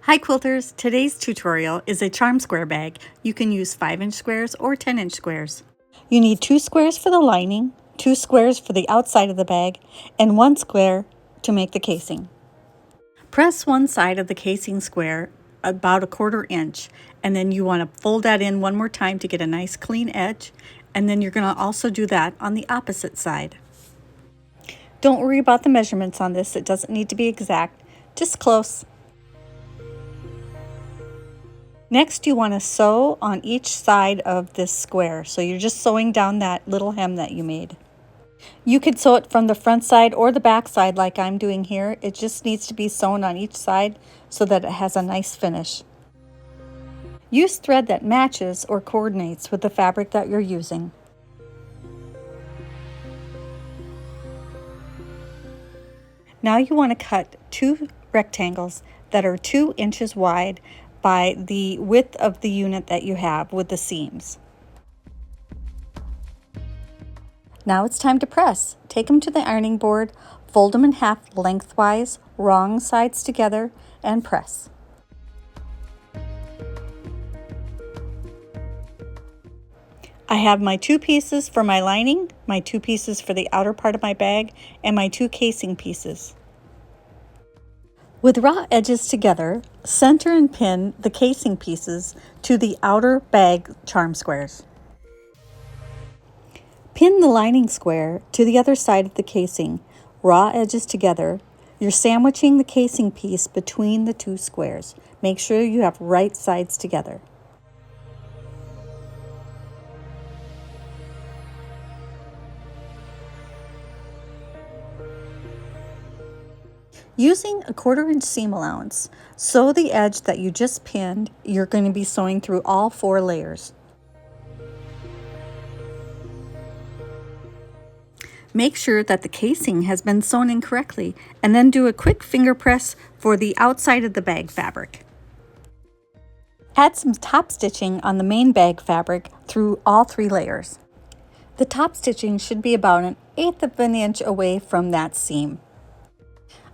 Hi quilters! Today's tutorial is a charm square bag. You can use 5-inch squares or 10-inch squares. You need 2 squares for the lining, 2 squares for the outside of the bag, and 1 square to make the casing. Press one side of the casing square about 1/4 inch, and then you want to fold that in one more time to get a nice clean edge, and then you're going to also do that on the opposite side. Don't worry about the measurements on this, it doesn't need to be exact, just close. Next, you want to sew on each side of this square. So you're just sewing down that little hem that you made. You could sew it from the front side or the back side like I'm doing here. It just needs to be sewn on each side so that it has a nice finish. Use thread that matches or coordinates with the fabric that you're using. Now you want to cut 2 rectangles that are 2 inches wide by the width of the unit that you have with the seams. Now it's time to press. Take them to the ironing board, fold them in half lengthwise, wrong sides together, and press. I have my 2 pieces for my lining, my 2 pieces for the outer part of my bag, and my 2 casing pieces. With raw edges together, center and pin the casing pieces to the outer bag charm squares. Pin the lining square to the other side of the casing, raw edges together. You're sandwiching the casing piece between the 2 squares. Make sure you have right sides together. Using a 1/4 inch seam allowance, sew the edge that you just pinned. You're going to be sewing through all 4 layers. Make sure that the casing has been sewn in correctly, and then do a quick finger press for the outside of the bag fabric. Add some top stitching on the main bag fabric through all 3 layers. The top stitching should be about 1/8 of an inch away from that seam.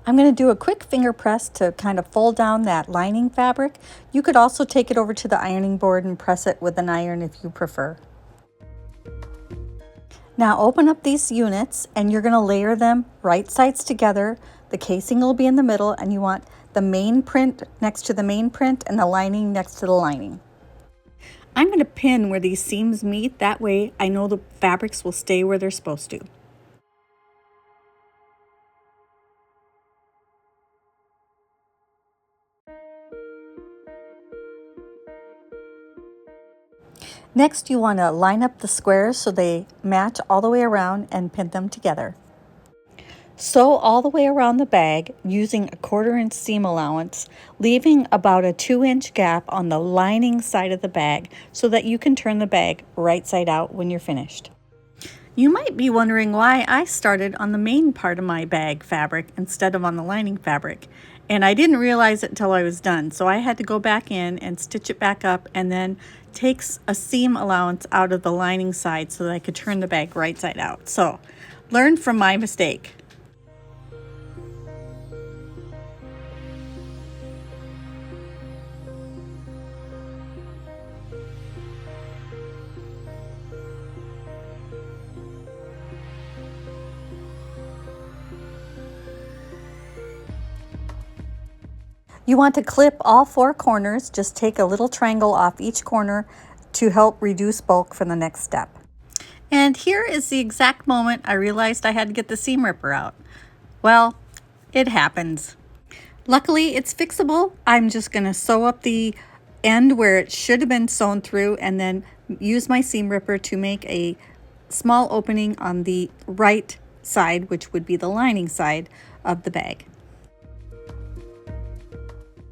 I'm going to do a quick finger press to kind of fold down that lining fabric. You could also take it over to the ironing board and press it with an iron if you prefer. Now open up these units and you're going to layer them right sides together. The casing will be in the middle, and you want the main print next to the main print and the lining next to the lining. I'm going to pin where these seams meet. That way I know the fabrics will stay where they're supposed to. Next, you want to line up the squares so they match all the way around and pin them together. Sew all the way around the bag using a 1/4 inch seam allowance, leaving about a 2-inch gap on the lining side of the bag so that you can turn the bag right side out when you're finished. You might be wondering why I started on the main part of my bag fabric instead of on the lining fabric, and I didn't realize it until I was done, so I had to go back in and stitch it back up and then take a seam allowance out of the lining side so that I could turn the bag right side out. So learn from my mistake. You want to clip all 4 corners. Just take a little triangle off each corner to help reduce bulk for the next step. And here is the exact moment I realized I had to get the seam ripper out. Well, it happens. Luckily, it's fixable. I'm just going to sew up the end where it should have been sewn through and then use my seam ripper to make a small opening on the right side, which would be the lining side of the bag.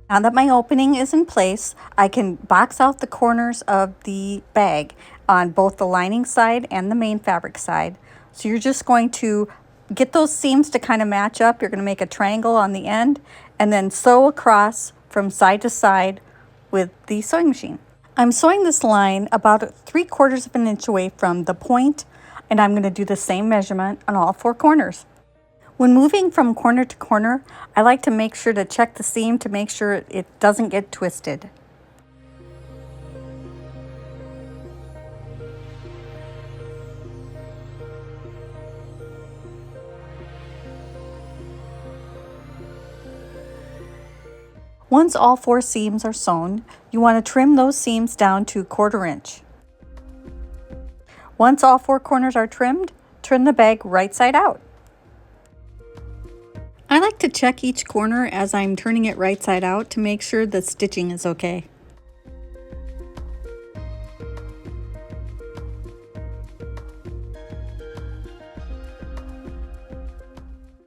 Now that my opening is in place, I can box out the corners of the bag on both the lining side and the main fabric side. So you're just going to get those seams to kind of match up. You're going to make a triangle on the end and then sew across from side to side with the sewing machine. I'm sewing this line about 3/4 of an inch away from the point, and I'm going to do the same measurement on all 4 corners. When moving from corner to corner, I like to make sure to check the seam to make sure it doesn't get twisted. Once all 4 seams are sewn, you want to trim those seams down to 1/4 inch. Once all 4 corners are trimmed, turn the bag right side out. I like to check each corner as I'm turning it right side out to make sure the stitching is okay.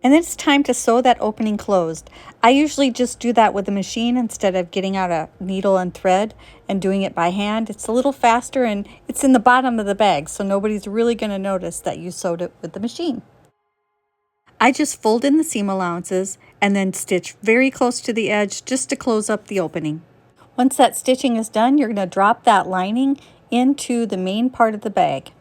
And then it's time to sew that opening closed. I usually just do that with a machine instead of getting out a needle and thread and doing it by hand. It's a little faster and it's in the bottom of the bag, so nobody's really going to notice that you sewed it with the machine. I just fold in the seam allowances and then stitch very close to the edge just to close up the opening. Once that stitching is done, you're going to drop that lining into the main part of the bag.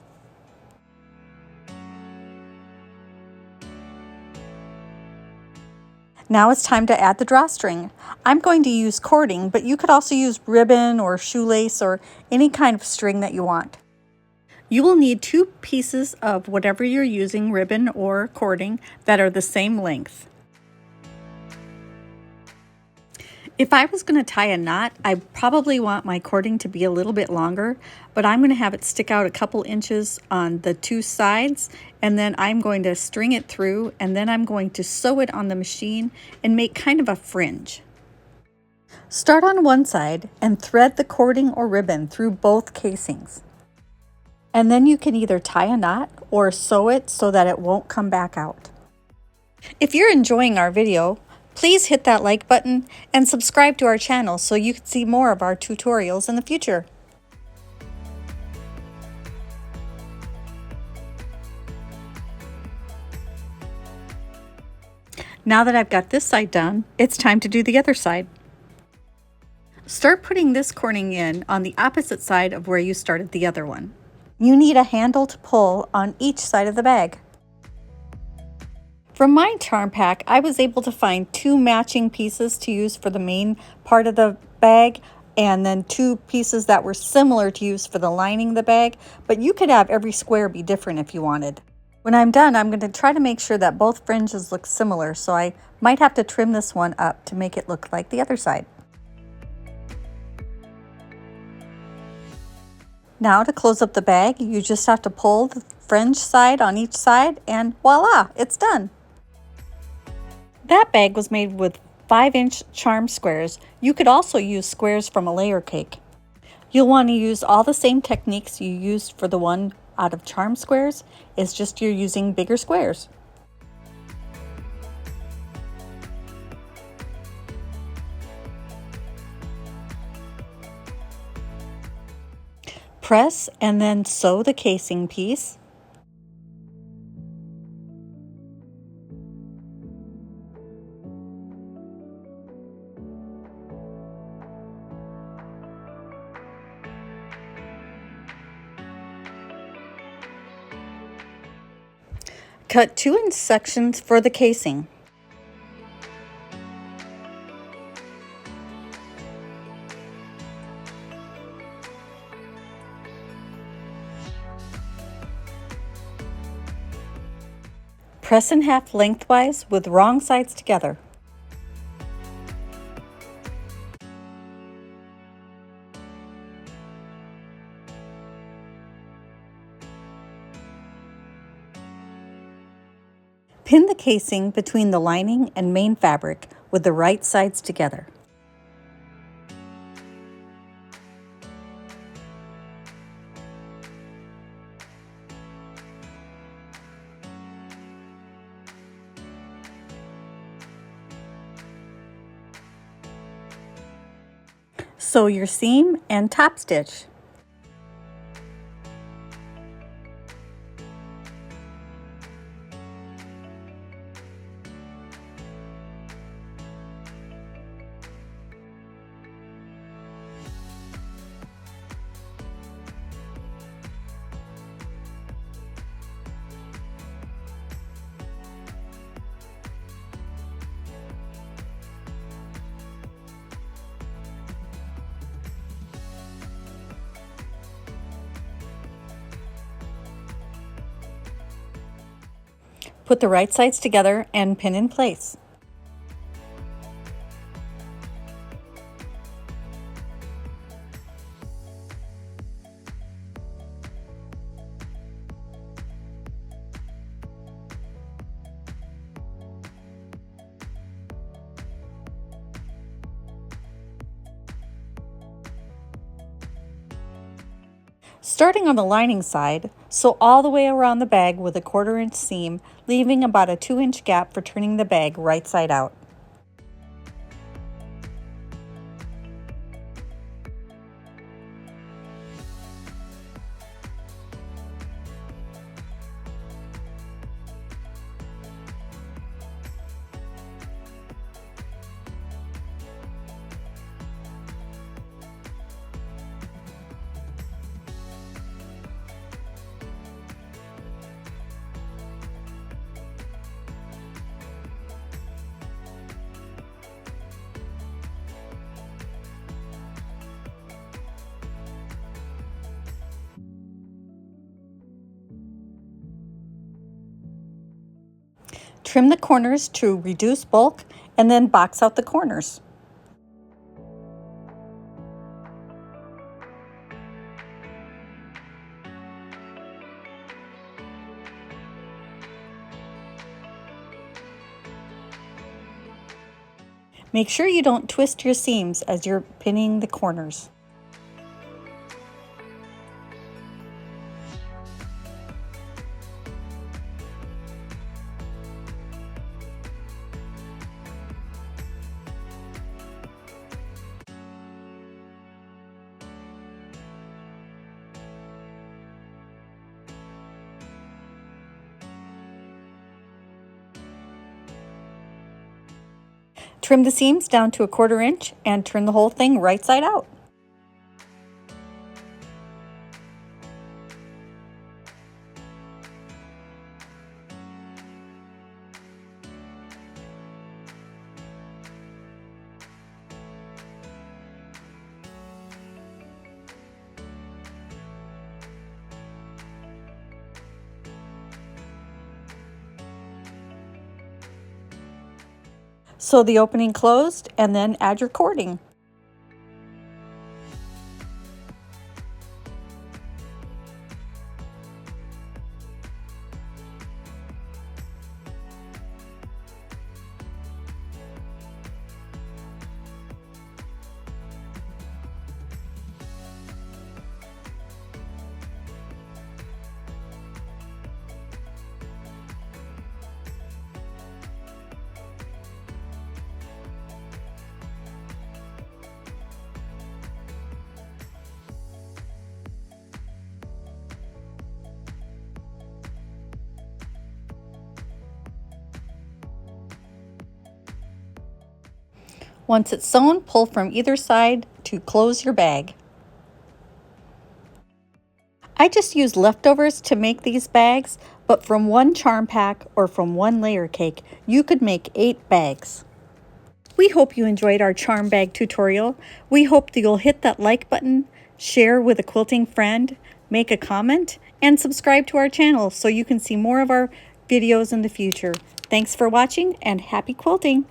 Now it's time to add the drawstring. I'm going to use cording, but you could also use ribbon or shoelace or any kind of string that you want. You will need 2 pieces of whatever you're using, ribbon or cording, that are the same length. If I was going to tie a knot, I probably want my cording to be a little bit longer, but I'm going to have it stick out a couple inches on the 2 sides, and then I'm going to string it through, and then I'm going to sew it on the machine and make kind of a fringe. Start on one side and thread the cording or ribbon through both casings. And then you can either tie a knot or sew it so that it won't come back out. If you're enjoying our video, please hit that like button and subscribe to our channel so you can see more of our tutorials in the future. Now that I've got this side done, it's time to do the other side. Start putting this cording in on the opposite side of where you started the other one. You need a handle to pull on each side of the bag. From my charm pack, I was able to find 2 matching pieces to use for the main part of the bag, and then 2 pieces that were similar to use for the lining of the bag, but you could have every square be different if you wanted. When I'm done, I'm going to try to make sure that both fringes look similar, so I might have to trim this one up to make it look like the other side. Now to close up the bag, you just have to pull the fringe side on each side and voila, it's done. That bag was made with 5-inch charm squares. You could also use squares from a layer cake. You'll want to use all the same techniques you used for the one out of charm squares. It's just you're using bigger squares. Press and then sew the casing piece. Cut 2-inch sections for the casing. Press in half lengthwise with wrong sides together. Pin the casing between the lining and main fabric with the right sides together. Sew your seam and top stitch. Put the right sides together and pin in place. Starting on the lining side, sew all the way around the bag with a 1/4 inch seam, leaving about a 2-inch gap for turning the bag right side out. Trim the corners to reduce bulk and then box out the corners. Make sure you don't twist your seams as you're pinning the corners. Trim the seams down to a 1/4 inch and turn the whole thing right side out. Sew the opening closed and then add your cording. Once it's sewn, pull from either side to close your bag. I just used leftovers to make these bags, but from one charm pack or from one layer cake, you could make 8 bags. We hope you enjoyed our charm bag tutorial. We hope that you'll hit that like button, share with a quilting friend, make a comment, and subscribe to our channel so you can see more of our videos in the future. Thanks for watching and happy quilting!